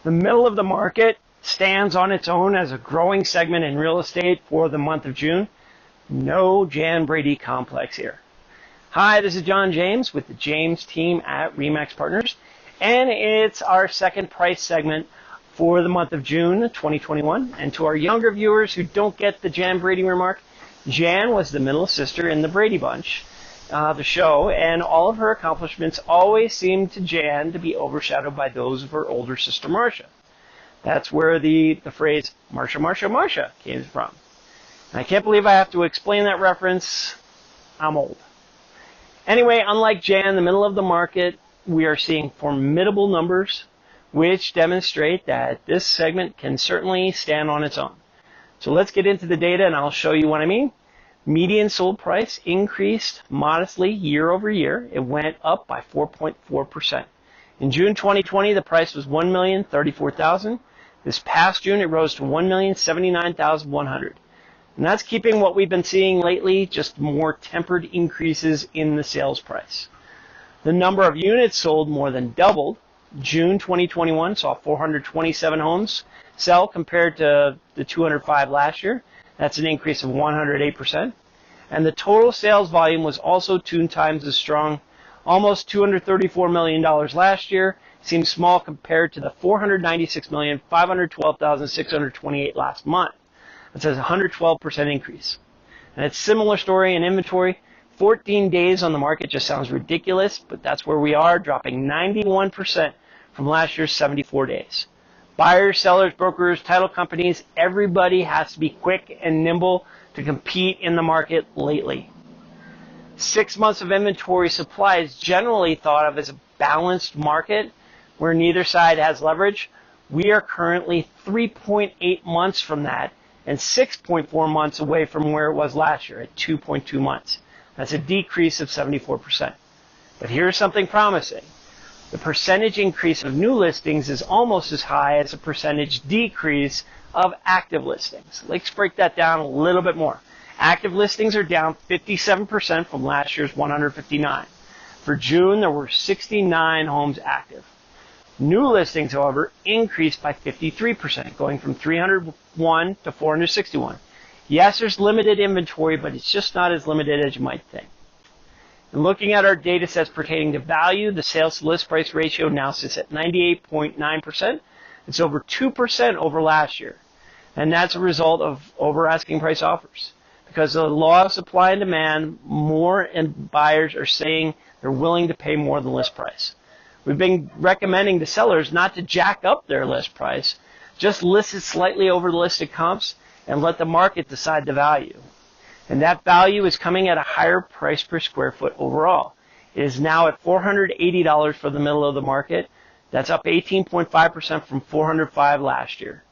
The middle of the market stands on its own as a growing segment in real estate for the month of June. No Jan Brady Complex here. Hi, this is John James with the James team at RE/MAX Partners, and it's our second price segment for the month of June 2021. And to our younger viewers who don't get the Jan Brady remark, Jan was the middle sister in the Brady Bunch, the show, and all of her accomplishments always seemed to Jan to be overshadowed by those of her older sister Marcia. That's where the phrase Marcia, Marcia, Marcia came from. And I can't believe I have to explain that reference. I'm old. Anyway, unlike Jan, the middle of the market, we are seeing formidable numbers, which demonstrate that this segment can certainly stand on its own. So let's get into the data and I'll show you what I mean. Median sold price increased modestly year over year. It went up by 4.4%. In June 2020, the price was $1,034,000. This past June, it rose to $1,079,100. And that's keeping what we've been seeing lately, just more tempered increases in the sales price. The number of units sold more than doubled. June 2021 saw 427 homes sell compared to the 205 last year. That's an increase of 108%. And the total sales volume was also 2 times as strong, almost $234 million last year. Seems small compared to the $496,512,628 last month. That's a 112% increase. And it's a similar story in inventory. 14 days on the market just sounds ridiculous, but that's where we are, dropping 91% from last year's 74 days. Buyers, sellers, brokers, title companies, everybody has to be quick and nimble to compete in the market lately. 6 months of inventory supply is generally thought of as a balanced market where neither side has leverage. We are currently 3.8 months from that and 6.4 months away from where it was last year at 2.2 months. That's a decrease of 74%. But here's something promising. The percentage increase of new listings is almost as high as the percentage decrease of active listings. Let's break that down a little bit more. Active listings are down 57% from last year's 159. For June, there were 69 homes active. New listings, however, increased by 53%, going from 301 to 461. Yes, there's limited inventory, but it's just not as limited as you might think. And looking at our data sets pertaining to value, the sales to list price ratio now sits at 98.9%. It's over 2% over last year. And that's a result of over asking price offers. Because of the law of supply and demand, more and buyers are saying they're willing to pay more than list price. We've been recommending to sellers not to jack up their list price, just list it slightly over the listed comps and let the market decide the value. And that value is coming at a higher price per square foot overall. It is now at $480 for the middle of the market. That's up 18.5% from $405 last year.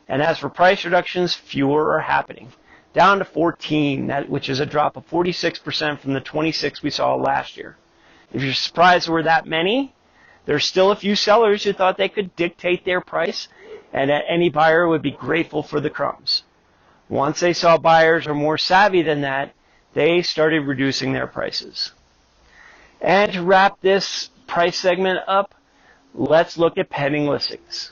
And as for price reductions, fewer are happening. Down to 14, which is a drop of 46% from the 26 we saw last year. If you're surprised there were that many, there's still a few sellers who thought they could dictate their price and that any buyer would be grateful for the crumbs. Once they saw buyers are more savvy than that, they started reducing their prices. And to wrap this price segment up, let's look at pending listings.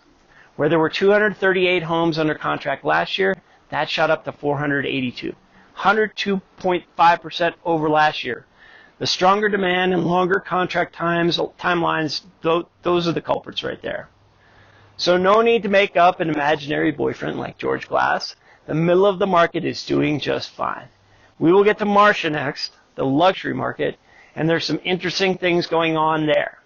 Where there were 238 homes under contract last year, that shot up to 482, 102.5% over last year. The stronger demand and longer contract timelines, those are the culprits right there. So no need to make up an imaginary boyfriend like George Glass. The middle of the market is doing just fine. We will get to Marcia next, the luxury market, and there's some interesting things going on there.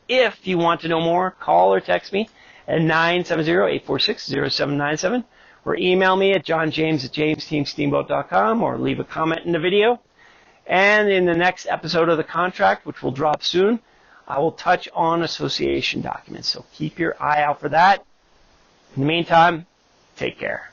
If you want to know more, call or text me at 970-846-0797 or email me at johnjames@jamesteamsteamboat.com or leave a comment in the video. And in the next episode of the contract, which will drop soon, I will touch on association documents. So keep your eye out for that. In the meantime, take care.